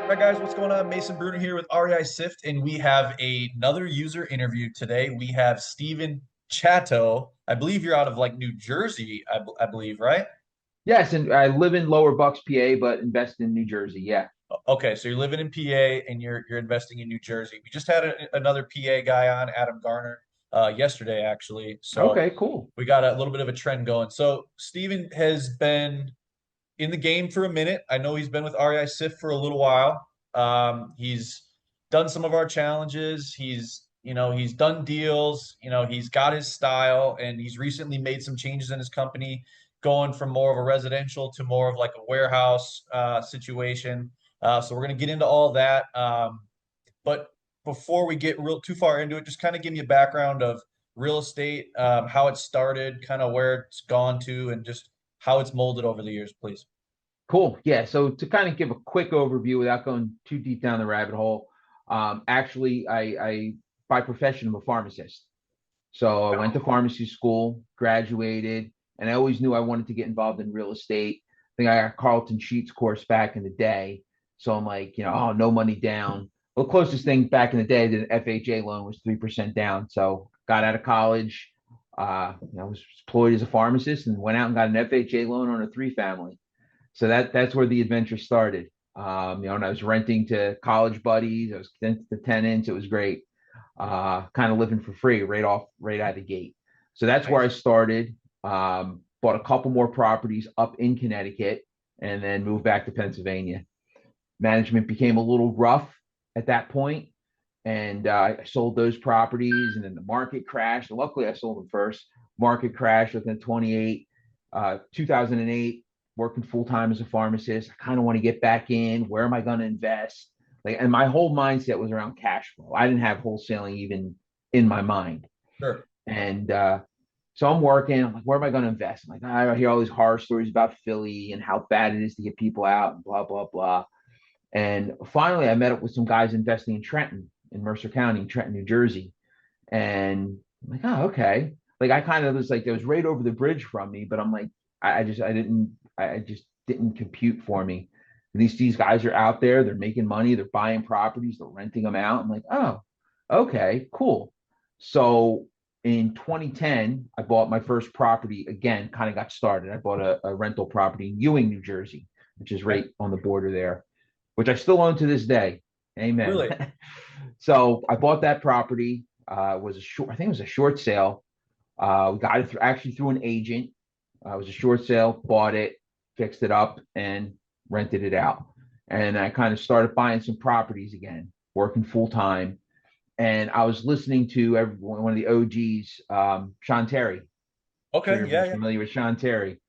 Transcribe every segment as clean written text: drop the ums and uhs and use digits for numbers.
All right, guys, what's going on? Mason Bruner here with REI Sift, and we have another user interview today. We have Steven Chatto. I believe you're out of like New Jersey, I believe, right? Yes, and I live in Lower Bucks, PA, but invest in New Jersey. Yeah. Okay, so you're living in PA and you're investing in New Jersey. We just had another PA guy on, Adam Garner, yesterday actually. So Okay, cool. we got a little bit of a trend going. So Steven has been in the game for a minute. I know he's been with REI Sift for a little while. He's done some of our challenges. He's done deals. He's got his style, and he's recently made some changes in his company, going from more of a residential to more of like a warehouse situation. So we're going to get into all that. But before we get real too far into it, just kind of give me a background of real estate, how it started, kind of where it's gone to, and just how it's molded over the years, please. Cool. Yeah. So to kind of give a quick overview without going too deep down the rabbit hole, actually, I by profession, I'm a pharmacist. So I went to pharmacy school, graduated, and I always knew I wanted to get involved in real estate. I think I got Carlton Sheets course back in the day. So I'm like, oh, no money down. Well, the closest thing back in the day to an FHA loan was 3% down. So got out of college, I was employed as a pharmacist and went out and got an FHA loan on a three family. So that's where the adventure started. And I was renting to college buddies. I was the tenants. It was great. Kind of living for free right out of the gate. So that's where I Nice. started. Bought a couple more properties up in Connecticut and then moved back to Pennsylvania. Management became a little rough at that point, and I sold those properties, and then the market crashed. Luckily, I sold them first. Market crashed within 2008. Working full time as a pharmacist. I kind of want to get back in. Where am I going to invest? Like, and my whole mindset was around cash flow. I didn't have wholesaling even in my mind. Sure. And so I'm working. I'm like, where am I going to invest? I'm like, I hear all these horror stories about Philly and how bad it is to get people out and blah, blah, blah. And finally, I met up with some guys investing in Trenton, in Mercer County, in Trenton, New Jersey. And I'm like, oh, okay. Like I kind of was like, it was right over the bridge from me, but I'm like, I just didn't compute for me. These guys are out there, they're making money, they're buying properties, they're renting them out. I'm like, oh, okay, cool. So in 2010, I bought my first property again, kind of got started. I bought a rental property in Ewing, New Jersey, which is Okay. right on the border there, which I still own to this day. Amen. Really? So I bought that property. I think it was a short sale. We got it actually through an agent. It was a short sale, bought it, fixed it up, and rented it out. And I kind of started buying some properties again, working full time. And I was listening to one of the OGs, Sean Terry. I'm sure Okay. you're Yeah. Yeah. familiar with Sean Terry.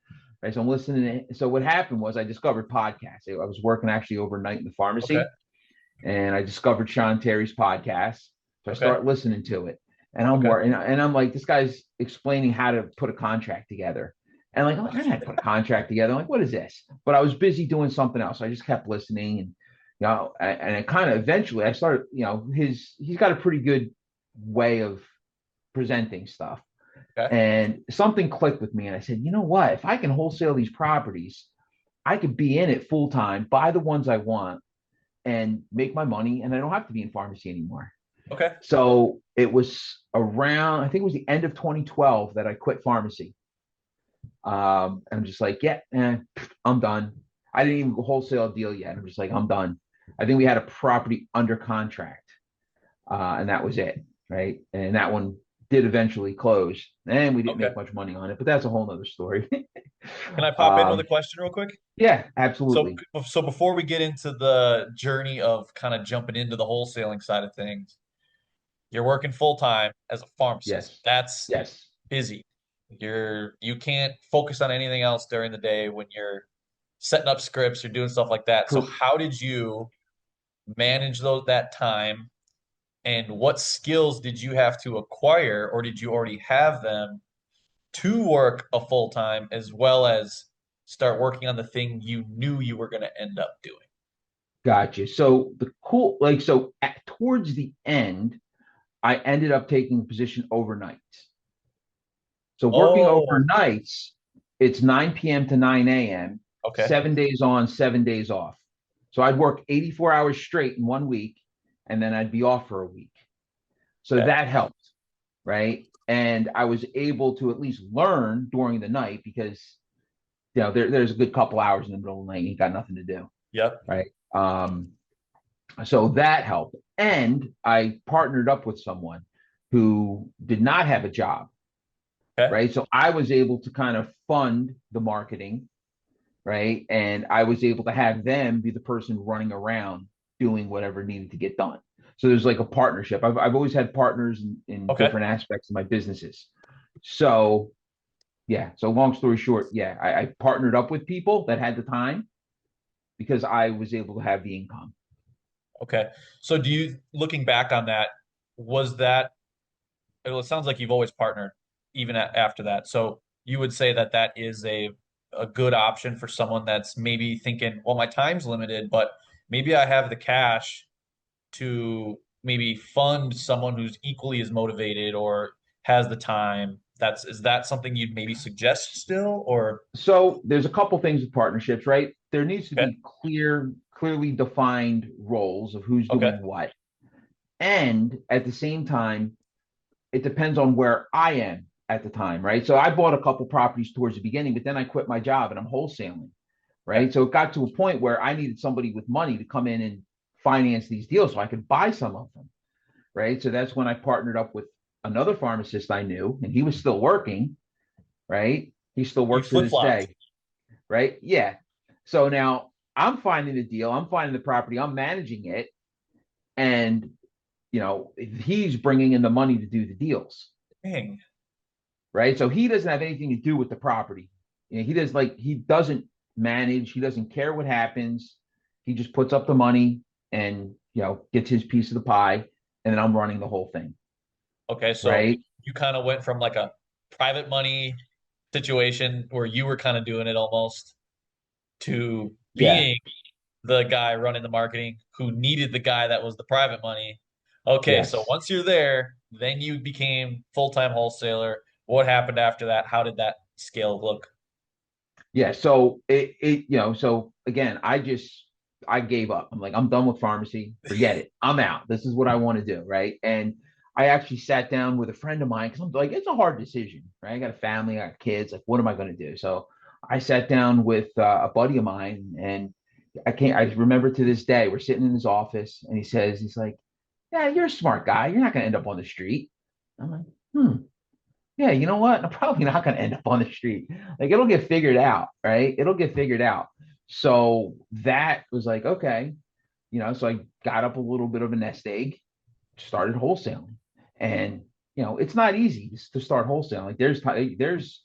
Right, so I'm listening. So what happened was I discovered podcasts. I was working actually overnight in the Okay. pharmacy, and I discovered Sean Terry's podcast. So I Okay. start listening to it, and I'm Okay. working, and I'm like, this guy's explaining how to put a contract together. And like, I'm like, I know how to put a contract together. I'm like, what is this? But I was busy doing something else. So I just kept listening, and and it kind of eventually I started, he's got a pretty good way of presenting stuff. Okay. And something clicked with me, and I said, you know what? If I can wholesale these properties, I could be in it full time, buy the ones I want, and make my money, and I don't have to be in pharmacy anymore. Okay. So it was around, I think it was the end of 2012 that I quit pharmacy. I'm just like, yeah, I'm done. I didn't even wholesale a deal yet. I'm just like, I'm done. I think we had a property under contract, and that was it, right? And that one did eventually close, and we didn't Okay. make much money on it, but that's a whole nother story. Can I pop in with a um, question real quick? yeah, So, absolutely. so before we get into the journey of kind of jumping into the wholesaling side of things, you're working full time as a pharmacist. Yes, That's yes. busy. You can't focus on anything else during the day when you're setting up scripts or doing stuff like that. So how did you manage that time, and what skills did you have to acquire, or did you already have them to work a full time as well as start working on the thing you knew you were going to end up doing? Gotcha. So the cool, like, so towards the end, I ended up taking a position overnight. So working Oh, overnights, it's 9 p.m. to 9 a.m., okay. 7 days on, 7 days off. So I'd work 84 hours straight in 1 week, and then I'd be off for a week. So Okay. that helped, right? And I was able to at least learn during the night because there's a good couple hours in the middle of the night, you got nothing to do, Yep. right? So that helped. And I partnered up with someone who did not have a job, Okay. right? So I was able to kind of fund the marketing, right? And I was able to have them be the person running around doing whatever needed to get done. So there's like a partnership. I've always had partners in Okay. different aspects of my businesses. So yeah. So long story short, yeah, I partnered up with people that had the time because I was able to have the income. Okay. So do you, looking back on that, was that, well, it sounds like you've always partnered even after that. So you would say that that is a good option for someone that's maybe thinking, well, my time's limited, but maybe I have the cash to maybe fund someone who's equally as motivated or has the time. Is that something you'd maybe suggest still, or So there's a couple things with partnerships, right? There needs to okay, be clearly defined roles of who's okay, doing what. And at the same time, it depends on where I am at the time, right? So I bought a couple properties towards the beginning, but then I quit my job and I'm wholesaling, okay, right? So it got to a point where I needed somebody with money to come in and finance these deals so I could buy some of them, right? So that's when I partnered up with another pharmacist I knew, and he was still working, right? He still you works to this flip-flopped. day, right? Yeah. So now I'm finding the deal, I'm finding the property, I'm managing it, and he's bringing in the money to do the deals, Dang. right? So he doesn't have anything to do with the property. He doesn't manage. He doesn't care what happens. He just puts up the money and gets his piece of the pie, and then I'm running the whole thing, Okay, so right? you kind of went from like a private money situation where you were kind of doing it almost to Yeah. being the guy running the marketing who needed the guy that was the private money. Okay, so Yes. once you're there, then you became full-time wholesaler. What happened after that? How did that scale look? Yeah. So so again, I gave up. I'm like, I'm done with pharmacy. Forget it. I'm out. This is what I want to do. Right. And I actually sat down with a friend of mine because I'm like, it's a hard decision, right? I got a family, I got kids. Like, what am I going to do? So I sat down with a buddy of mine, and I remember to this day, we're sitting in his office, and he's like, yeah, you're a smart guy. You're not going to end up on the street. I'm like, yeah, you know what? I'm probably not going to end up on the street. Like, it'll get figured out, right? It'll get figured out. So that was like, okay, so I got up a little bit of a nest egg, started wholesaling. And, it's not easy to start wholesaling. Like, there's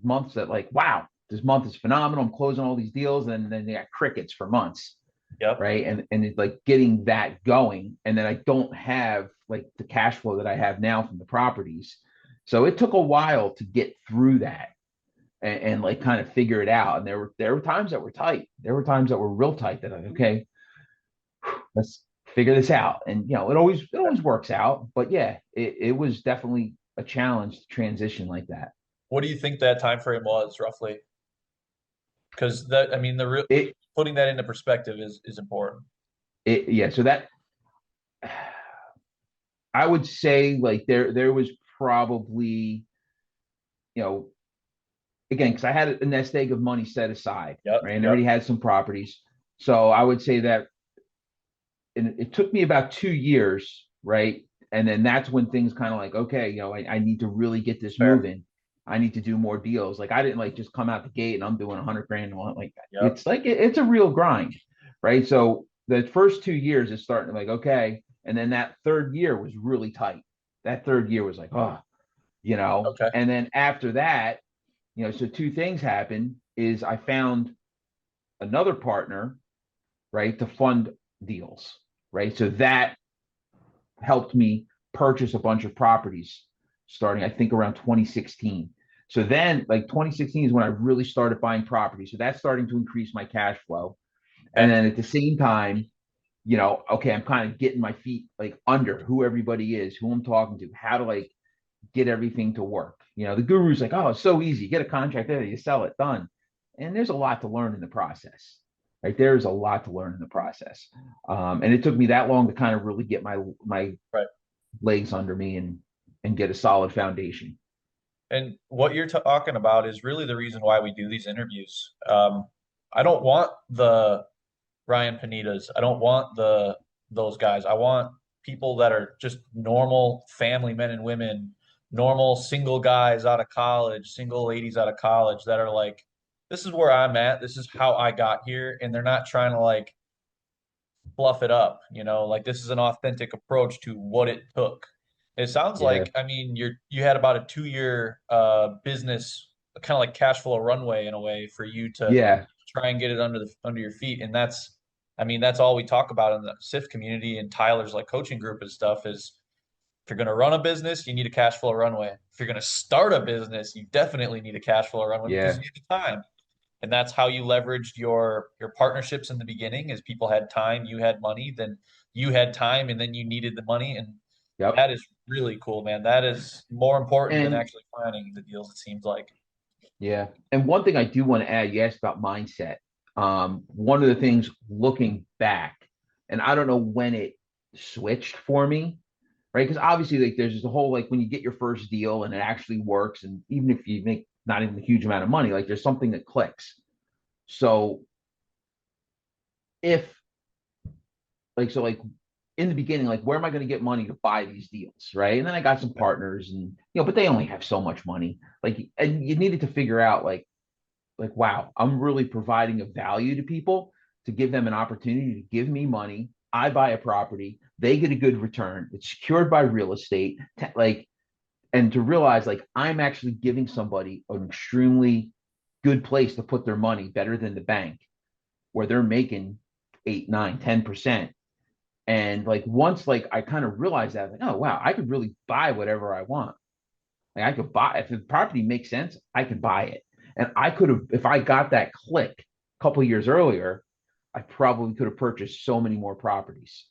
months that, like, wow, this month is phenomenal. I'm closing all these deals. And then they got crickets for months, Yep. right? And it's like getting that going. And then I don't have like the cash flow that I have now from the properties. So it took a while to get through that and like kind of figure it out. And there were times that were tight. There were times that were real tight that okay, let's figure this out. And it always works out. But yeah, it was definitely a challenge to transition like that. What do you think that time frame was roughly? Because that, I mean, the real It putting that into perspective is important. it yeah. So that I would say like there was probably you know again, because I had a nest egg of money set aside, Yep. right? And I Yep. already had some properties. So I would say that it took me about 2 years, right? And then that's when things kind of like, okay, I need to really get this Fair. moving. I need to do more deals. Like I didn't like just come out the gate and I'm doing 100 grand. Like Yep. it's like it's a real grind, right? So the first 2 years is starting to like, okay. And then that third year was really tight. That third year was like, Okay. and then after that, so two things happened is I found another partner, right, to fund deals, right? So that helped me purchase a bunch of properties starting, I think, around 2016. So then, like 2016 is when I really started buying property. So that's starting to increase my cash flow. And Okay. then at the same time, okay, I'm kind of getting my feet like under who everybody is, who I'm talking to, how to like get everything to work. The guru's like, oh, it's so easy. Get a contract there, you sell it, done. And there's a lot to learn in the process. right? There's a lot to learn in the process. And it took me that long to kind of really get my Right. legs under me and get a solid foundation. And what you're talking about is really the reason why we do these interviews. I don't want the Ryan Panitas. I don't want those guys. I want people that are just normal family men and women, normal single guys out of college, single ladies out of college that are like, this is where I'm at. This is how I got here. And they're not trying to like fluff it up, like this is an authentic approach to what it took. It sounds Yeah. like, I mean, you had about a 2 year business, kind of like cash flow runway in a way for you to Yeah. try and get it under your feet. And that's, I mean, that's all we talk about in the SIF community and Tyler's like coaching group and stuff is if you're going to run a business, you need a cash flow runway. If you're going to start a business, you definitely need a cash flow runway because Yeah. you need the time. And that's how you leveraged your partnerships in the beginning is people had time, you had money, then you had time, and then you needed the money. And Yep. that is really cool, man. That is more important than And actually planning the deals, it seems like. yeah. And one thing I do want to add, you asked about mindset. One of the things looking back, and I don't know when it switched for me, right? Because obviously, like there's this whole like when you get your first deal and it actually works, and even if you make not even a huge amount of money, like there's something that clicks. So if like in the beginning, like where am I going to get money to buy these deals, right? And then I got some partners, and but they only have so much money, like, and you needed to figure out like wow, I'm really providing a value to people to give them an opportunity to give me money. I buy a property, they get a good return. It's secured by real estate, like, and to realize like I'm actually giving somebody an extremely good place to put their money, better than the bank, where they're making 8, 9, 10%. And like once like I kind of realized that, like, oh wow, I could really buy whatever I want. Like I could buy if the property makes sense, I could buy it. And I could have, if I got that click a couple of years earlier, I probably could have purchased so many more properties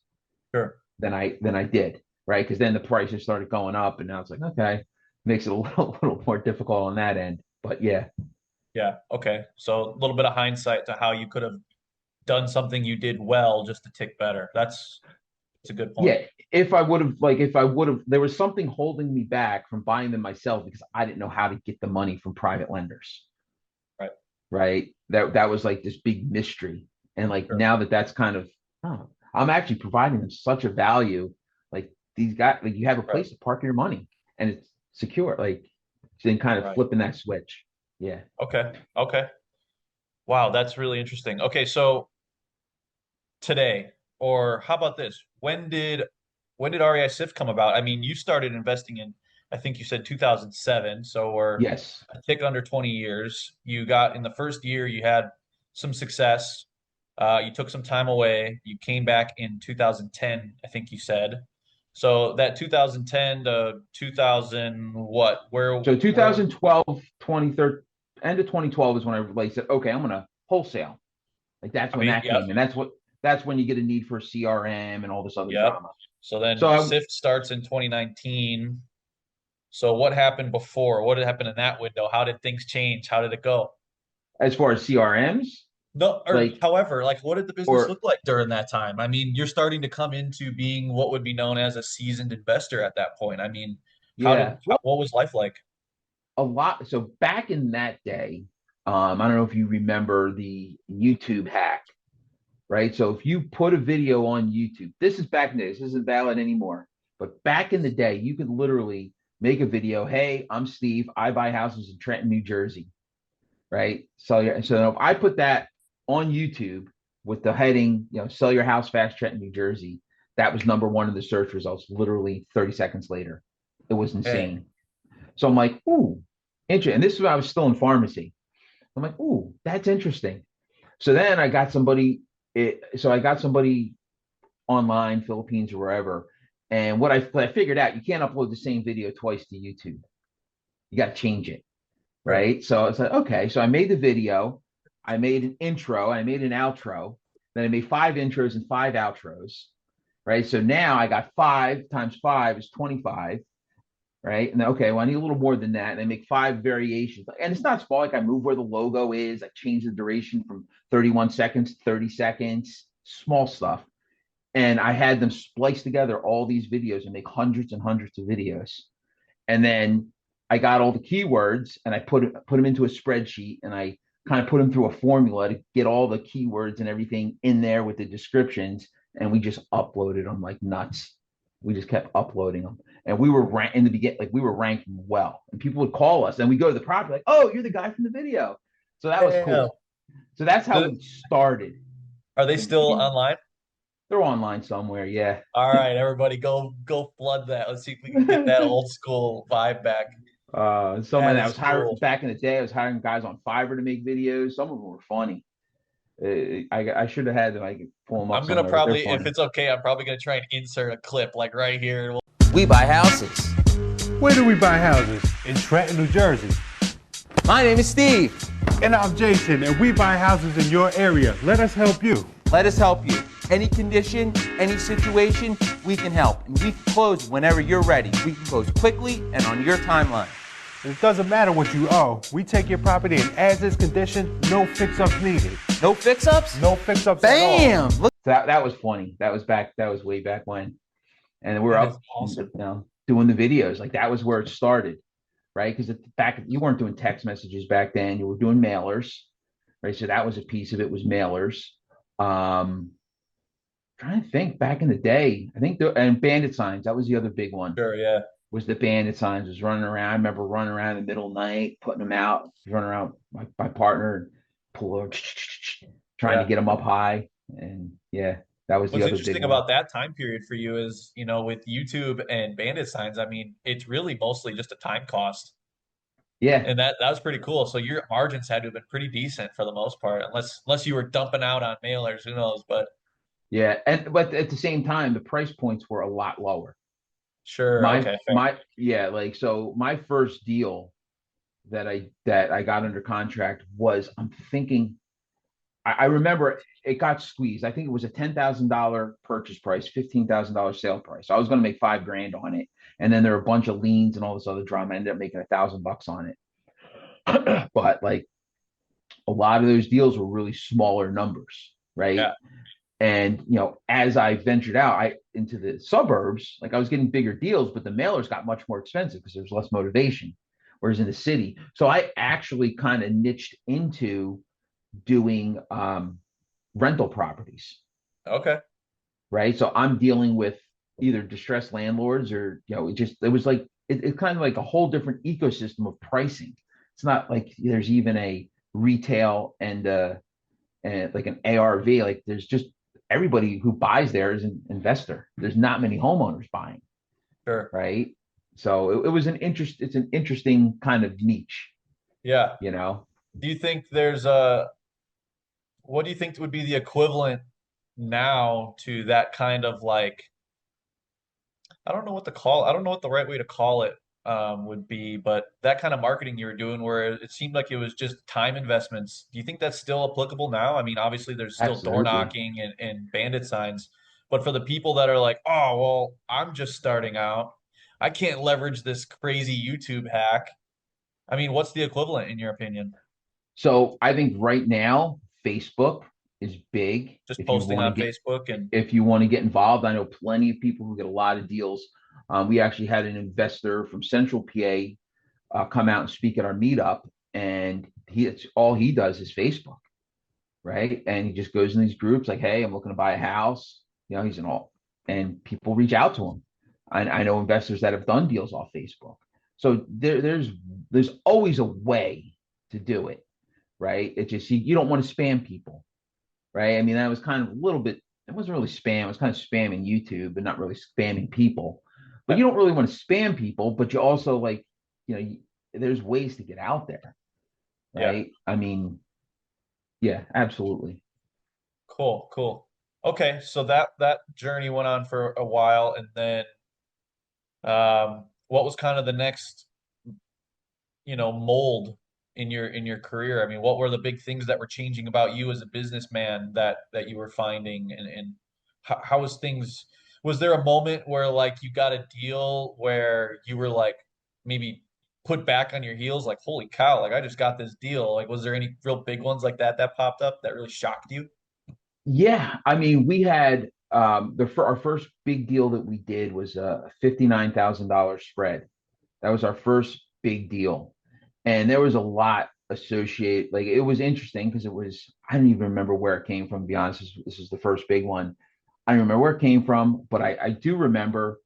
Sure. than I did, right? Because then the prices started going up, and now it's like okay, makes it a little more difficult on that end. But yeah, Yeah. Okay. So a little bit of hindsight to how you could have done something you did well just to tick better. That's a good point. yeah. If I would have, there was something holding me back from buying them myself because I didn't know how to get the money from private lenders. Right. Right? That was like this big mystery. And like Sure. now that that's kind of, oh, I'm actually providing them such a value. Like these guys, like you have a Right. place to park your money and it's secure. Like then kind of Right. flipping that switch. Yeah. Okay. Okay. Wow, that's really interesting. Okay, so today, or how about this? When did REI SIF come about? I mean, you started investing in, I think you said 2007, so we're Yes. a tick under 20 years. You got in the first year, you had some success. You took some time away. You came back in 2010, I think you said. So that 2010 to 2000, what? So Where? 2012, 2013, end of 2012 is when I like said, okay, I'm gonna wholesale. Like that's I when mean, that yep, came. And that's when you get a need for CRM and all this other yep. drama. So So then SIFT starts in 2019. So what happened before? What had happened in that window? How did things change? How did it go? as far as CRMs, No, or like however, like what did the business or look like during that time? I mean, you're starting to come into being what would be known as a seasoned investor at that point. I mean, yeah. what was life like? A lot. So back in that day, I don't know if you remember the YouTube hack, right? So if you put a video on YouTube, this is back in the day, this isn't valid anymore. But back in the day, you could literally make a video. Hey, I'm Steve. I buy houses in Trenton, New Jersey, right? So if I put that on YouTube with the heading, sell your house fast, Trenton, New Jersey, that was number one in the search results. Literally 30 seconds later, it was Dang. insane. So I'm like, ooh, interesting. And this is when I was still in pharmacy. I'm like, ooh, that's interesting. So then I got somebody online, Philippines or wherever. And what I figured out, you can't upload the same video twice to YouTube. You got to change it, Sure. right? So it's like, okay. So I made the video, I made an intro, I made an outro, then I made 5 intros and 5 outros, right? So now I got 5 times 5 is 25. right? And then, okay, well, I need a little more than that. And I make 5 variations. And it's not small. Like I move where the logo is. I change the duration from 31 seconds to 30 seconds, small stuff. And I had them splice together all these videos and make hundreds and hundreds of videos. And then I got all the keywords and I put them into a spreadsheet and I kind of put them through a formula to get all the keywords and everything in there with the descriptions. And we just uploaded them like nuts. We just kept uploading them. And we were in the beginning, like we were ranking well. And people would call us and we go to the property like, oh, you're the guy from the video. So that was Damn. cool. So that's how Do- we started. Are they And, still and online? they're online somewhere. Yeah. All right, everybody, go flood that. Let's see if we can get that old school vibe back. Someone That that is was hiring cool. back in the day, I was hiring guys on Fiverr to make videos. Some of them were funny. I should have had them. I could pull them up I'm gonna somewhere, but they're probably, if funny. it's okay, I'm probably gonna try and insert a clip like right here. We buy houses. Where do we buy houses? In Trenton, New Jersey. My name is Steve. And I'm Jason, and we buy houses in your area. Let us help you. Let us help you. Any condition, any situation, we can help. And we can close whenever you're ready. We can close quickly and on your timeline. It doesn't matter what you owe. We take your property in as-is condition, no fix-ups needed. No fix-ups? No fix-ups at all. Bam! Look. That was funny. That was way back when. And we were That is up, awesome. doing the videos. Like that was where it started, right? Because back you weren't doing text messages back then. You were doing mailers, right? So that was a piece of it was mailers. Trying to think back in the day, I think and bandit signs, that was the other big one. Sure, yeah. Was the bandit signs, was running around. I remember running around in the middle of the night, putting them out, running around my partner, pull over, trying to Yeah. get them up high. And yeah, that was the What's other big interesting one. about that time period for you is, with YouTube and bandit signs, I mean, it's really mostly just a time cost. Yeah, And that was pretty cool. So your margins had to have been pretty decent for the most part, unless you were dumping out on mailers, who knows? But yeah. But at the same time, the price points were a lot lower. sure, okay, fair. Yeah, like so my first deal that I got under contract was I'm thinking I remember it got squeezed. I think it was a $10,000 purchase price, $15,000 sale price. So I was going to make 5 grand on it, and then there were a bunch of liens and all this other drama. I ended up making $1,000 on it, but like a lot of those deals were really smaller numbers, right? Yeah, And as I ventured out into the suburbs, like I was getting bigger deals, but the mailers got much more expensive because there's less motivation. Whereas in the city, so I actually kind of niched into doing rental properties, okay. right? So I'm dealing with either distressed landlords or it was like it's kind of like a whole different ecosystem of pricing. It's not like there's even a retail and like an ARV. Like there's just everybody who buys there is an investor. There's not many homeowners buying, Sure. right? So it was it's an interesting kind of niche, Yeah. you know. Do you think what do you think would be the equivalent now to that kind of like, I don't know what to call, I don't know what the right way to call it would be, but that kind of marketing you were doing where it seemed like it was just time investments. Do you think that's still applicable now? I mean, obviously there's still door Absolutely. knocking and bandit signs, but for the people that are like, oh, well, I'm just starting out, I can't leverage this crazy YouTube hack. I mean, what's the equivalent in your opinion? So I think right now Facebook is big. Just posting on Facebook and If you want to get involved, I know plenty of people who get a lot of deals. We actually had an investor from Central PA come out and speak at our meetup, and it's all he does is Facebook, right? And he just goes in these groups like, "Hey, I'm looking to buy a house." He's in all, and people reach out to him. I know investors that have done deals off Facebook. So there's always a way to do it, right? It's just you don't want to spam people, right? I mean, that was kind of a little bit, it wasn't really spam. It was kind of spamming YouTube, but not really spamming people. But you don't really want to spam people, but you also like, there's ways to get out there, yeah. right? I mean, yeah, absolutely. Cool, cool. Okay, so that journey went on for a while, and then what was kind of the next, mold in your career? I mean, what were the big things that were changing about you as a businessman that you were finding, and how was things? Was there a moment where like you got a deal where you were like, maybe put back on your heels like, holy cow, like I just got this deal? Like, was there any real big ones like that popped up that really shocked you? Yeah, I mean, we had our first big deal that we did was a $59,000 spread. That was our first big deal, and there was a lot associated. Like it was interesting because it was I don't even remember where it came from. To be honest, this is the first big one. I don't remember where it came from, but I do remember.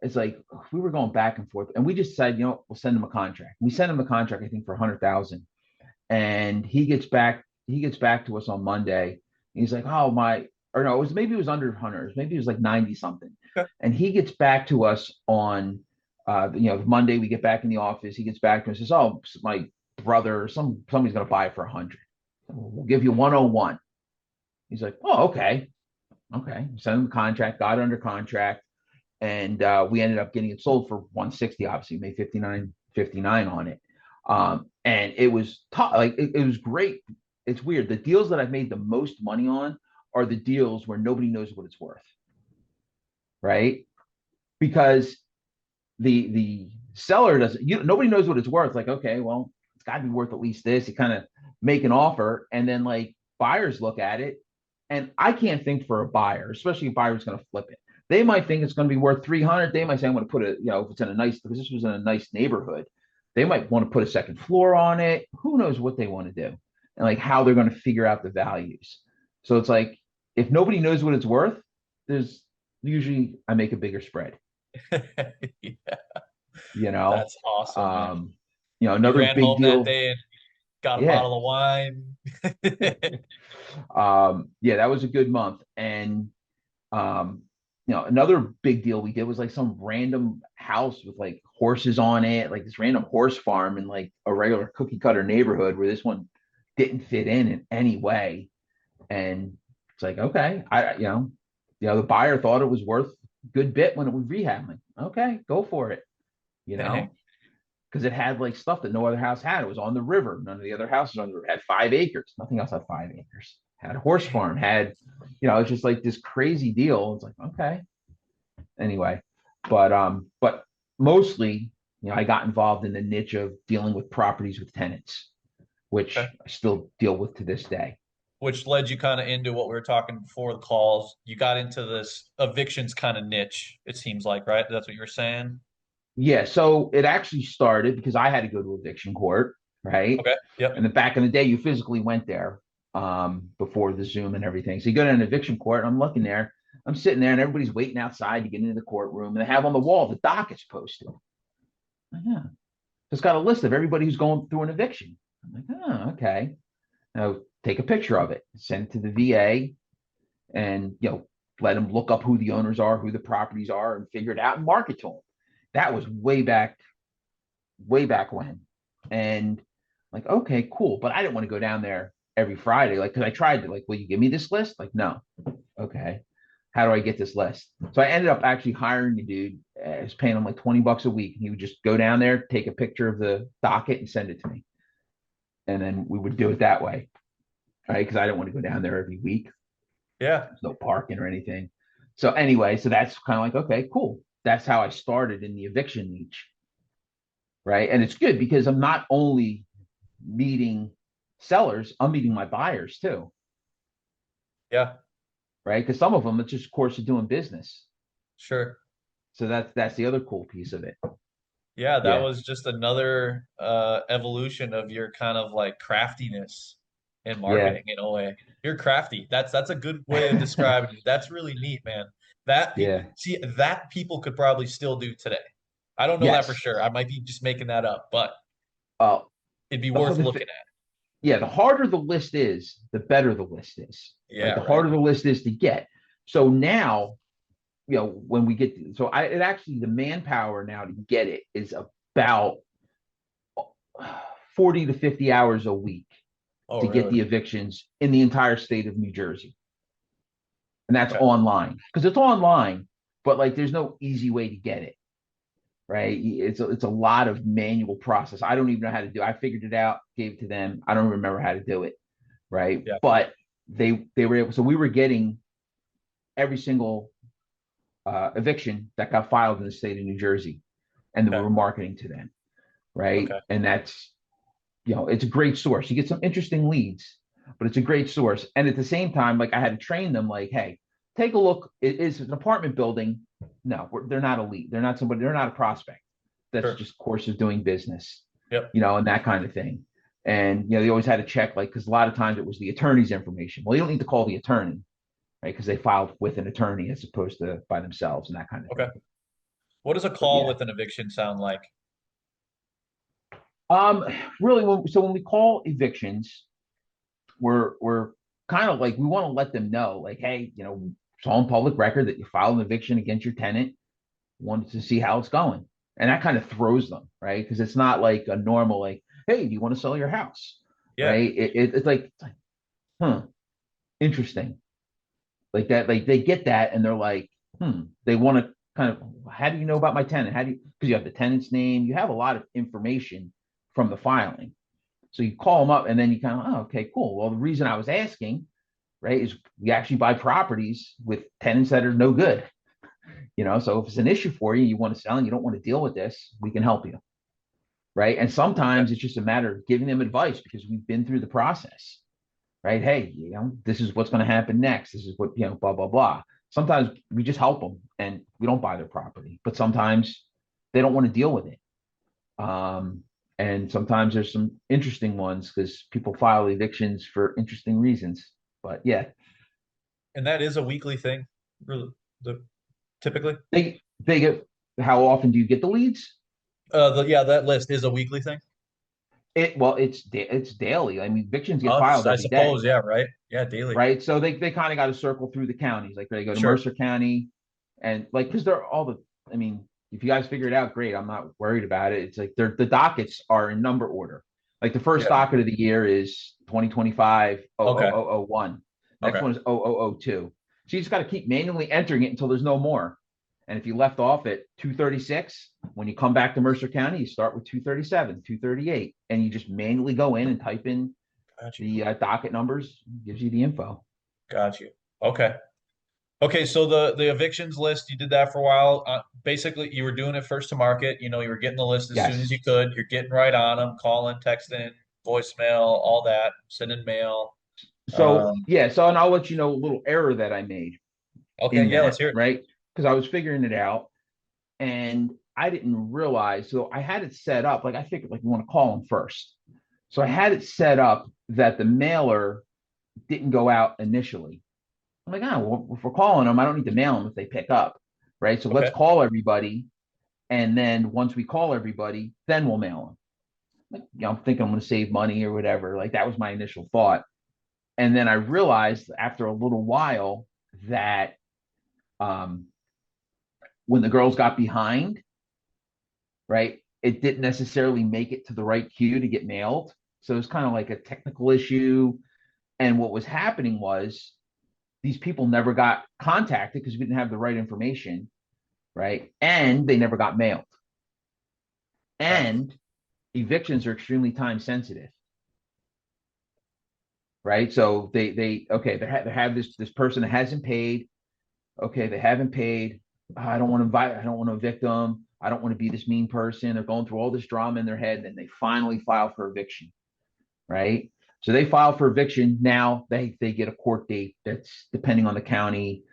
It's like we were going back and forth, and we just said, we'll send him a contract. We sent him a contract, I think, for 100,000, and he gets back. He gets back to us on Monday. He's like, oh my, or no, maybe it was under 100, maybe it was like 90 something. Okay. And he gets back to us on, Monday. We get back in the office. He gets back to us and says, oh, my brother, somebody's gonna buy it for 100. We'll give you 101. He's like, oh, okay, okay. Send him the contract. Got it under contract, and we ended up getting it sold for 160. Obviously, made 59 on it. And it was like it was great. It's weird. The deals that I've made the most money on are the deals where nobody knows what it's worth, right? Because the seller doesn't. Nobody knows what it's worth. Like, okay, well, it's got to be worth at least this. You kind of make an offer, and then like buyers look at it, and I can't think for a buyer, especially a buyer who's going to flip it. They might think it's going to be worth 300. They might say, I'm going to put it, if it's in a nice, because this was in a nice neighborhood, they might want to put a second floor on it. Who knows what they want to do and like how they're going to figure out the values. So it's like, if nobody knows what it's worth, there's usually I make a bigger spread, Yeah, that's awesome, man. You Another ran big home deal. that day and got a Yeah. bottle of wine. Yeah, that was a good month. And another big deal we did was like some random house with like horses on it, like this random horse farm in like a regular cookie cutter neighborhood where this one didn't fit in any way. And it's like, okay, the buyer thought it was worth a good bit when it was rehabbing. Okay, go for it, because it had like stuff that no other house had. It was on the river. None of the other houses on the river had 5 acres. Nothing else had 5 acres. Had a horse farm. It's just like this crazy deal. It's like, okay. Anyway, but mostly, I got involved in the niche of dealing with properties with tenants, which Okay. I still deal with to this day. Which led you kind of into what we were talking before the calls. You got into this evictions kind of niche, it seems like, right? That's what you were saying? Yeah, so it actually started because I had to go to eviction court, right? Okay. Yep. And then back in the day, you physically went there before the Zoom and everything. So you go to an eviction court, and I'm looking there, I'm sitting there, and everybody's waiting outside to get into the courtroom, and they have on the wall the docket's posted. Yeah, it's got a list of everybody who's going through an eviction. I'm like, oh, okay. Now take a picture of it, send it to the VA, and let them look up who the owners are, who the properties are, and figure it out and market to them. That was way back when. And like, okay, cool. But I didn't want to go down there every Friday. Like, cause I tried to, like, will you give me this list? Like, no. Okay. How do I get this list? So I ended up actually hiring a dude. I was paying him like $20 a week. And he would just go down there, take a picture of the docket and send it to me. And then we would do it that way. Right. Cause I didn't want to go down there every week. Yeah. There's no parking or anything. So anyway, so that's kind of like, okay, cool. That's how I started in the eviction niche. Right. And it's good because I'm not only meeting sellers, I'm meeting my buyers too. Yeah. Right. Because some of them, it's just a course of doing business. Sure. So that's the other cool piece of it. Yeah, that Yeah. was just another evolution of your kind of like craftiness in Yeah. marketing in a way. You're crafty. That's a good way of describing it. That's really neat, man. That people Yeah. see that people could probably still do today. I don't know that for Yes. sure. I might be just making that up, but Uh, it'd be the, worth the, looking at. yeah. The harder the list is, the better the list is. Right. Yeah, The right. harder the list is to get. So now, when we get it actually, the manpower now to get it is about 40 to 50 hours a week Oh, to get really? the evictions in the entire state of New Jersey. And that's Okay. online because it's online, but like there's no easy way to get it. Right. It's a lot of manual process. I don't even know how to do it. I figured it out, gave it to them. I don't remember how to do it. Right. Yeah. But they were able, so we were getting every single eviction that got filed in the state of New Jersey, and then we Okay. were marketing to them. right? Okay. And that's, it's a great source. You get some interesting leads, but it's a great source. And at the same time, like I had to train them, like, hey, take a look. Is an apartment building? No, they're not a lead. They're not somebody. They're not a prospect. That's Sure. just course of doing business, Yep. and that kind of thing. And they always had to check, like, because a lot of times it was the attorney's information. Well, you don't need to call the attorney, right? Because they filed with an attorney as opposed to by themselves and that kind of Okay. thing. What does a But call yeah, with an eviction sound like? um, really, when we call evictions, we're kind of like we want to let them know, like, hey, it's all in public record that you filed an eviction against your tenant. Wanted to see how it's going, and that kind of throws them, right? Because it's not like a normal, like, hey, do you want to sell your house, Yeah. right? It's like, huh, interesting, like that, like they get that, and they're like, they want to kind of, how do you know about my tenant? How do you? Because you have the tenant's name, you have a lot of information from the filing. So you call them up and then you kind of, oh, okay, cool. Well, the reason I was asking, right, is we actually buy properties with tenants that are no good. So if it's an issue for you, you want to sell and you don't want to deal with this, we can help you. Right. And Okay. sometimes it's just a matter of giving them advice because we've been through the process. Right. Hey, this is what's going to happen next. This is what, blah, blah, blah. Sometimes we just help them and we don't buy their property, but sometimes they don't want to deal with it. And sometimes there's some interesting ones because people file evictions for interesting reasons. But yeah, And that is a weekly thing, really, typically. they get. How often do you get the leads? Yeah, that list is a weekly thing. It's daily. I mean, evictions get filed I every day, suppose, yeah, right? Yeah, daily. right? So they kind of got to circle through the counties. Like they go to Sure. Mercer County, and like because they're all the. I mean, if you guys figure it out, great. I'm not worried about it. It's like the dockets are in number order. Like the first Yeah. docket of the year is 2025 Okay. 00001. Next Okay. one is 0002. So you just got to keep manually entering it until there's no more. And if you left off at 236, when you come back to Mercer County, you start with 237, 238, and you just manually go in and type in Got you. the docket numbers, gives you the info. Got you. Okay. Okay, so the evictions list, you did that for a while. Basically, you were doing it first to market. You were getting the list as soon as Yes. you could. You're getting right on them, calling, texting, voicemail, all that, sending mail. So Um, yeah, so and I'll let you know a little error that I made okay, in yeah, let's that, hear it. right? Because I was figuring it out and I didn't realize. So I had it set up, like I figured like you want to call them first. So I had it set up that the mailer didn't go out initially. I'm like, well, if we're calling them, I don't need to mail them if they pick up, right? So let's Okay. call everybody, and then once we call everybody, then we'll mail them. Like, I'm thinking I'm going to save money or whatever. Like that was my initial thought, and then I realized after a little while that um, when the girls got behind, right, it didn't necessarily make it to the right queue to get mailed. So it's kind of like a technical issue. And what was happening was these people never got contacted because we didn't have the right information, right? And they never got mailed. Got you. And evictions are extremely time sensitive, right? So they okay, they have this person that hasn't paid. Okay, they haven't paid. I don't want to invite. I don't want to evict them. I don't want to be this mean person. They're going through all this drama in their head, and they finally file for eviction, right? So they file for eviction. Now they get a court date that's depending on the county,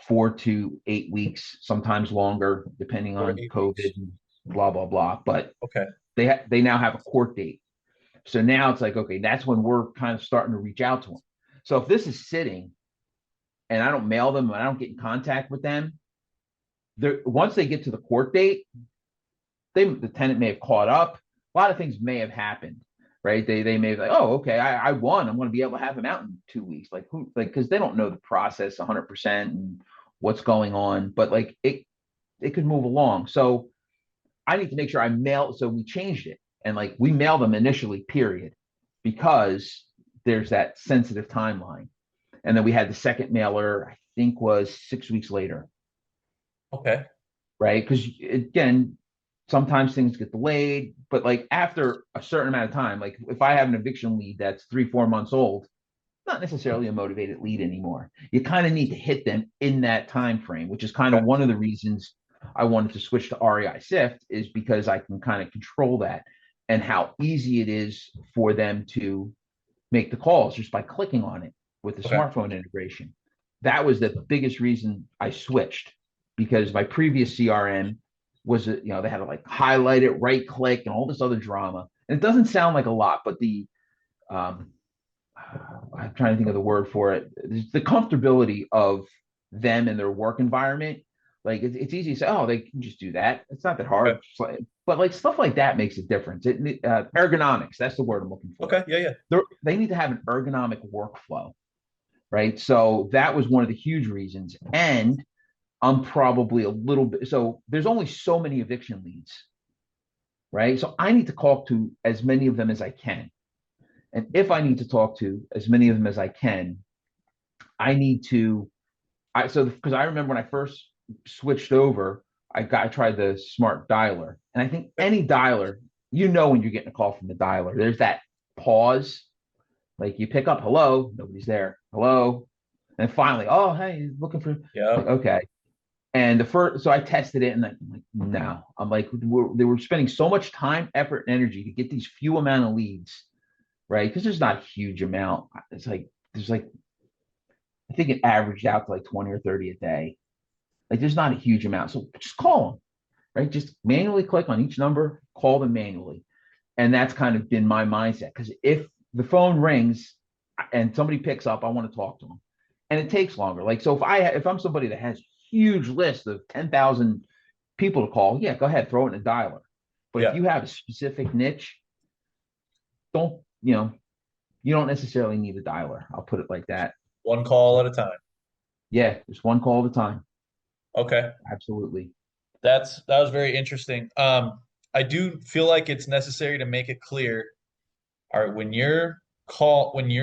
4 to 8 weeks, sometimes longer, depending Four on to 8 weeks. COVID and blah blah blah. But Okay. they now have a court date. So now it's like, okay, that's when we're kind of starting to reach out to them. So if this is sitting and I don't mail them and I don't get in contact with them, once they get to the court date, the tenant may have caught up. A lot of things may have happened, right? They may be like, oh, okay, I won. I'm going to be able to have them out in 2 weeks. Like who? Like because they don't know the process 100% and what's going on. But like it could move along. So I need to make sure I mail. So we changed it and like we mail them initially, period, because there's that sensitive timeline. And then we had the second mailer, I think was 6 weeks later, Okay. right? Because again, sometimes things get delayed, but like after a certain amount of time, like if I have an eviction lead that's 3, 4 months old, not necessarily a motivated lead anymore. You kind of need to hit them in that time frame, which is kind of Okay. one of the reasons I wanted to switch to REI Sift is because I can kind of control that. and how easy it is for them to make the calls just by clicking on it with the smartphone integration. That was the biggest reason I switched, because my previous CRM was, they had to like highlight it, right click, and all this other drama. And it doesn't sound like a lot, but I'm trying to think of the word for it. The comfortability of them and their work environment. Like it's easy to say, oh, they can just do that. It's not that hard. But like stuff like that makes a difference. Ergonomics, that's the word I'm looking for. Okay, yeah. They need to have an ergonomic workflow, right? So that was one of the huge reasons. And I'm probably a little bit, so there's only so many eviction leads, right? So I need to talk to as many of them as I can. And if I need to talk to as many of them as I can, I need to, because I remember when I first switched over, I tried the smart dialer. And I think any dialer, when you're getting a call from the dialer, there's that pause. Like you pick up, hello, nobody's there. Hello. And finally, oh, hey, looking for, like, okay. And so I tested it and I'm like, no, I'm like, they were spending so much time, effort, and energy to get these few amount of leads, right? Because there's not a huge amount. It's like, I think it averaged out to like 20 or 30 a day. Like there's not a huge amount. So just call them, right? Just manually click on each number, call them manually. And that's kind of been my mindset. Because if the phone rings and somebody picks up, I want to talk to them. And it takes longer. Like, so if I'm somebody that has a huge list of 10,000 people to call, yeah, go ahead, throw it in a dialer. But if you have a specific niche, you don't necessarily need a dialer. I'll put it like that. One call at a time. Yeah, just one call at a time. Okay. Absolutely. That was very interesting. I do feel like it's necessary to make it clear. All right, when you're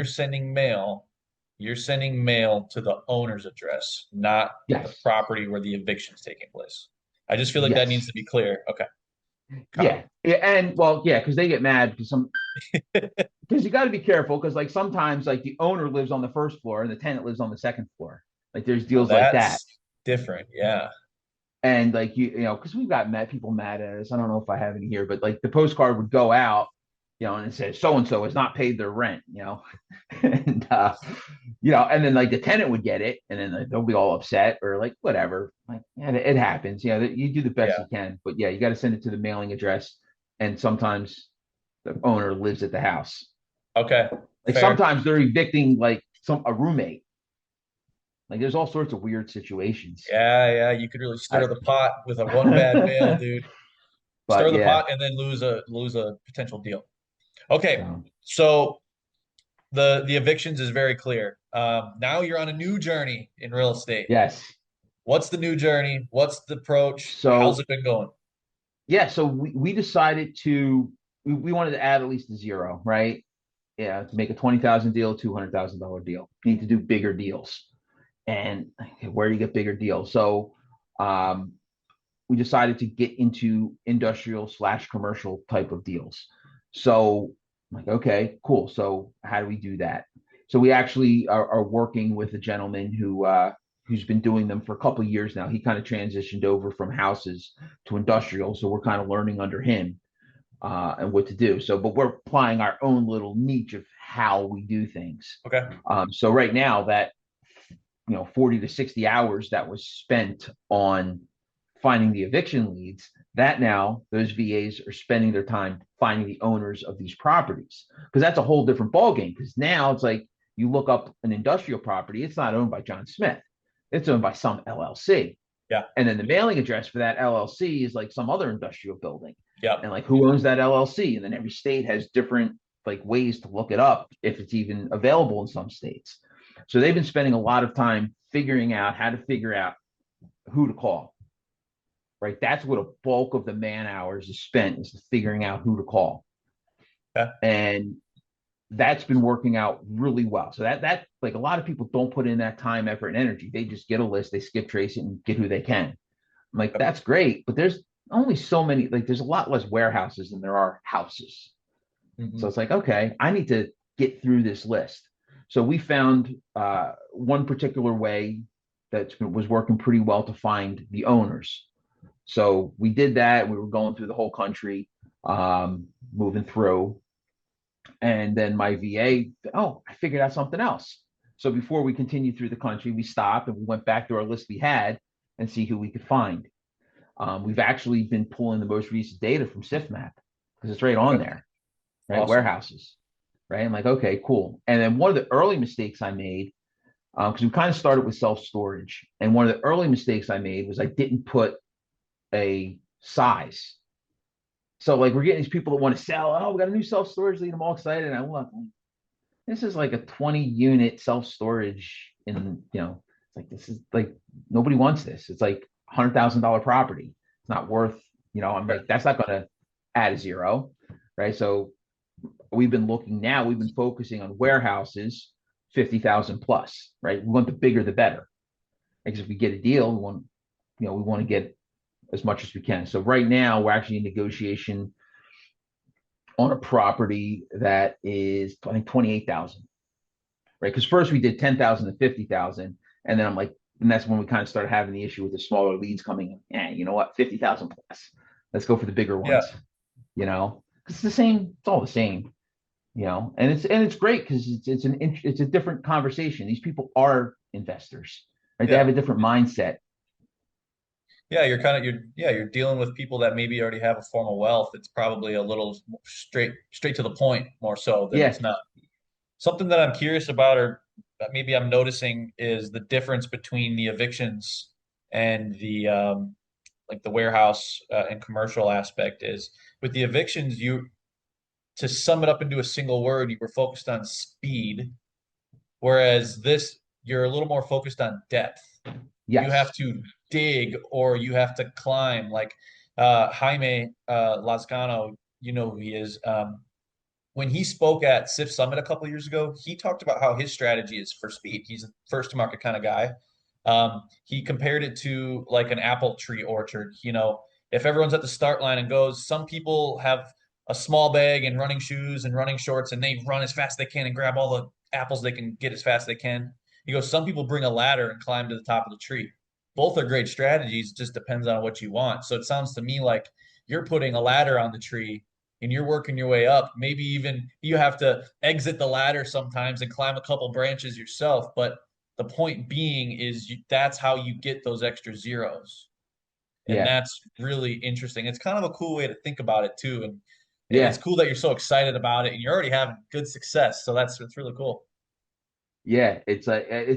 sending mail, you're sending mail to the owner's address, not the property where the eviction is taking place. I just feel like that needs to be clear. Okay. Yeah. And because they get mad because because you got to be careful, because like sometimes like the owner lives on the first floor and the tenant lives on the second floor. Like there's deals like that. Different, yeah. And like because we've got people mad at us. I don't know if I have any here, but like the postcard would go out, and it says so and so has not paid their rent, and and then like the tenant would get it, and then like, they'll be all upset or like whatever. Like it happens. You do the best you can, but you got to send it to the mailing address, and sometimes the owner lives at the house. Okay. Like sometimes they're evicting like a roommate. Like there's all sorts of weird situations. Yeah. You could really stir the pot with a one bad mail, dude. Stir the pot and then lose a potential deal. Okay, so the evictions is very clear. Now you're on a new journey in real estate. Yes. What's the new journey? What's the approach? So how's it been going? Yeah, so we decided we wanted to add at least a zero, right? Yeah, to make a 20,000 deal, $200,000 deal. You need to do bigger deals. And where do you get bigger deals? So we decided to get into industrial/commercial type of deals. So I'm like, okay, cool. So how do we do that? So we actually are working with a gentleman who's been doing them for a couple of years now. He kind of transitioned over from houses to industrial. So we're kind of learning under him and what to do. So, but we're applying our own little niche of how we do things. Okay. So right now that, 40 to 60 hours that was spent on finding the eviction leads, that now those VAs are spending their time finding the owners of these properties, because that's a whole different ballgame. Because now it's like you look up an industrial property, it's not owned by John Smith, it's owned by some LLC. Yeah. And then the mailing address for that LLC is like some other industrial building. Yeah. And like who owns that LLC? And then every state has different like ways to look it up if it's even available in some states. So they've been spending a lot of time figuring out how to figure out who to call. Right. That's what a bulk of the man hours is spent, is figuring out who to call. Yeah. And that's been working out really well. So that like a lot of people don't put in that time, effort, and energy. They just get a list, they skip trace it and get who they can. I'm like, that's great, but there's only so many, like there's a lot less warehouses than there are houses. Mm-hmm. So it's like, okay, I need to get through this list. So we found one particular way that was working pretty well to find the owners. So we did that. We were going through the whole country. moving through. And then my VA, oh, I figured out something else. So before we continued through the country, we stopped and we went back to our list we had and see who we could find. We've actually been pulling the most recent data from SIFMAP because it's right on Okay. there, right? Awesome. Warehouses, right? I'm like, okay, cool. And then one of the early mistakes I made, because we kind of started with self-storage, and one of the early mistakes I made was I didn't put a size. So like we're getting these people that want to sell. Oh, we got a new self-storage lead. I'm all excited. And I look, this is like a 20 unit self-storage it's like, this is like, nobody wants this. It's like $100,000 property. It's not worth, I'm like, that's not going to add a zero. Right. So we've been focusing on warehouses, 50,000 plus, right? We want the bigger, the better. Because if we get a deal, we want to get as much as we can. So right now we're actually in negotiation on a property that is, I think, 28,000, right? Because first we did 10,000 to 50,000. And then I'm like, and that's when we kind of started having the issue with the smaller leads coming in. Yeah, you know what? 50,000 plus. Let's go for the bigger ones, because it's the same, it's all the same, and it's great because it's a different conversation. These people are investors, right? They have a different mindset. Yeah, you're dealing with people that maybe already have a form of wealth. It's probably a little straight to the point more so than it's not. Something that I'm curious about, or that maybe I'm noticing, is the difference between the evictions and the like the warehouse and commercial aspect. Is with the evictions, to sum it up into a single word, you were focused on speed, whereas this, you're a little more focused on depth. You have Yes. to dig or you have to climb. Like Jaime Lazcano, you know who he is. When he spoke at SIF Summit a couple of years ago, he talked about how his strategy is for speed. He's a first to market kind of guy. He compared it to like an apple tree orchard. If everyone's at the start line and goes, some people have a small bag and running shoes and running shorts, and they run as fast as they can and grab all the apples they can get as fast as they can. He goes, some people bring a ladder and climb to the top of the tree. Both are great strategies. It just depends on what you want. So it sounds to me like you're putting a ladder on the tree and you're working your way up. Maybe even you have to exit the ladder sometimes and climb a couple branches yourself. But the point being is that's how you get those extra zeros. And Yeah. that's really interesting. It's kind of a cool way to think about it too. And it's Yeah. cool that you're so excited about it and you're already having good success. So it's really cool. Yeah. It's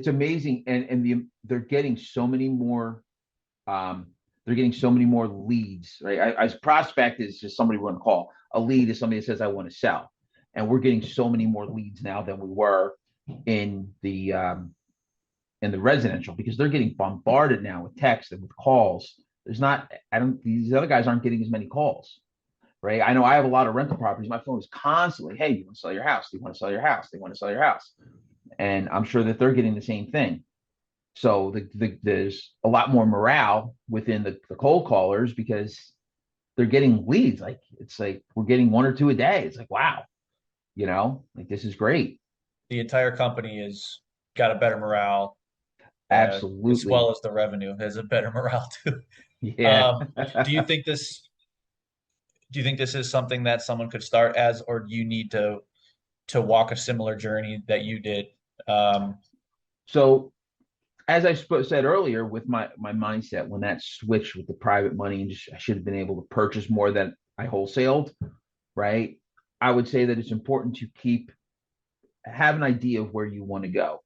amazing. And they're getting so many more, they're getting so many more leads, right? As prospect is just somebody we want to call. A lead is somebody that says, I want to sell. And we're getting so many more leads now than we were in the residential, because they're getting bombarded now with text and with calls. These other guys aren't getting as many calls, right? I know I have a lot of rental properties. My phone is constantly, hey, you want to sell your house? Do you want to sell your house? They want to sell your house. And I'm sure that they're getting the same thing. So there's a lot more morale within the cold callers because they're getting leads. Like, it's like we're getting one or two a day. It's like, wow, like this is great. The entire company has got a better morale, as Absolutely. well as the revenue has a better morale too. Yeah. Um, do you think this do you think this is something that someone could start as, or do you need to walk a similar journey that you did? Um, So as I said earlier, with my mindset, when that switched with the private money and I should have been able to purchase more than I wholesaled, right? I would say that it's important to have an idea of where you want to go,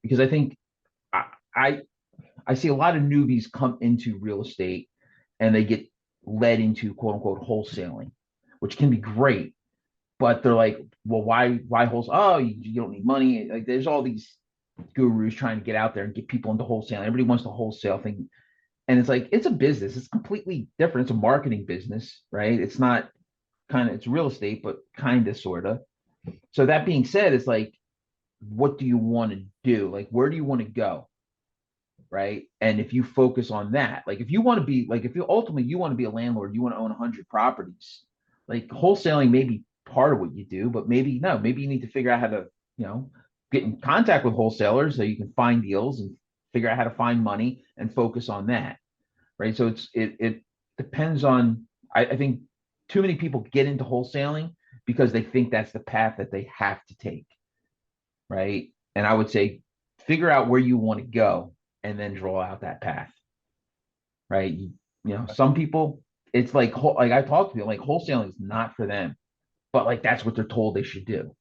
because I think I, I I see a lot of newbies come into real estate and they get led into quote unquote wholesaling, which can be great, but they're like, well, why wholesale? Oh, you don't need money. Like, there's all these gurus trying to get out there and get people into wholesaling. Everybody wants the wholesale thing. And it's like, it's a business. It's completely different. It's a marketing business, right? It's not it's real estate, but kind of, sort of. So that being said, it's like, what do you want to do? Like, where do you want to go? Right. And if you focus on that, like, if you want to be like, if you ultimately you want to be a landlord, you want to own 100 properties, like, wholesaling may be part of what you do, but maybe no, maybe you need to figure out how to, get in contact with wholesalers so you can find deals and figure out how to find money and focus on that. Right. So it depends on, I think too many people get into wholesaling because they think that's the path that they have to take, right? And I would say figure out where you want to go and then draw out that path, right? Some people, it's like I talk to people, like wholesaling is not for them, but like that's what they're told they should do.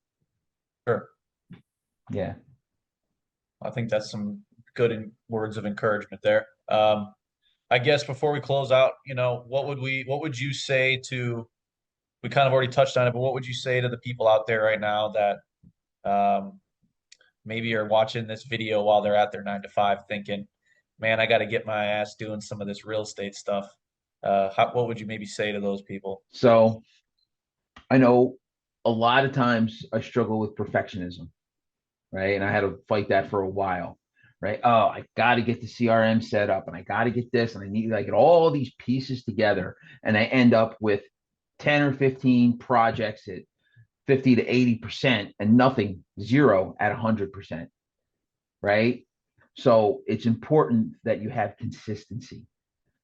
Sure. Yeah. I think that's some good words of encouragement there. I guess before we close out, what would you say to, we kind of already touched on it, but what would you say to the people out there right now that maybe are watching this video while they're at their 9 to 5 thinking, man, I got to get my ass doing some of this real estate stuff. What would you maybe say to those people? So I know a lot of times I struggle with perfectionism, right? And I had to fight that for a while, right? Oh, I got to get the CRM set up and I got to get this and I need to get all these pieces together. And I end up with 10 or 15 projects at 50 to 80% and nothing, zero at 100%, right? So it's important that you have consistency,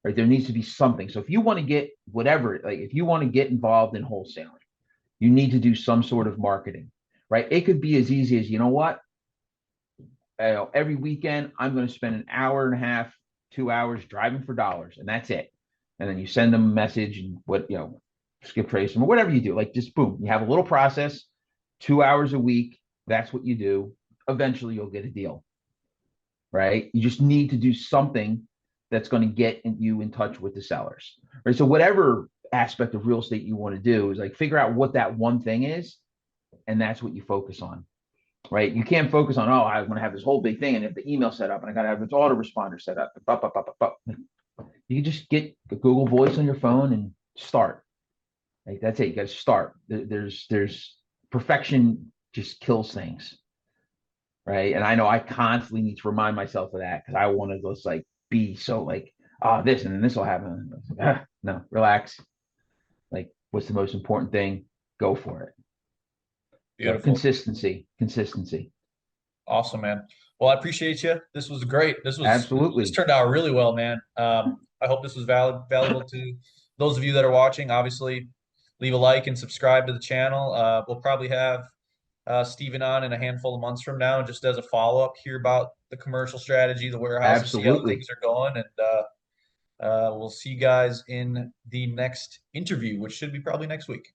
right? There needs to be something. So if you want to get whatever, like if you want to get involved in wholesaling, you need to do some sort of marketing, right? It could be as easy as, you know what? Every weekend, I'm going to spend an hour and a half, 2 hours driving for dollars, and that's it. And then you send them a message and skip trace them or whatever you do. Like just boom, you have a little process, 2 hours a week. That's what you do. Eventually, you'll get a deal, right? You just need to do something that's going to get you in touch with the sellers, right? So whatever aspect of real estate you want to do is like figure out what that one thing is, and that's what you focus on, right? You can't focus on, oh, I want to have this whole big thing and have the email set up and I got to have this autoresponder set up. You can just get a Google Voice on your phone and start. Like that's it. You got to start. There's perfection just kills things, right? And I know I constantly need to remind myself of that because I want to just like be so like, this and then this will happen. No, relax. Like, what's the most important thing? Go for it. Beautiful. So consistency. Awesome, man. Well, I appreciate you. This was great. Absolutely. This turned out really well, man. I hope this was valuable to those of you that are watching. Obviously, leave a like and subscribe to the channel. We'll probably have Steven on in a handful of months from now, just as a follow-up, hear about the commercial strategy, the warehouse, and see how Absolutely. things are going. And we'll see you guys in the next interview, which should be probably next week.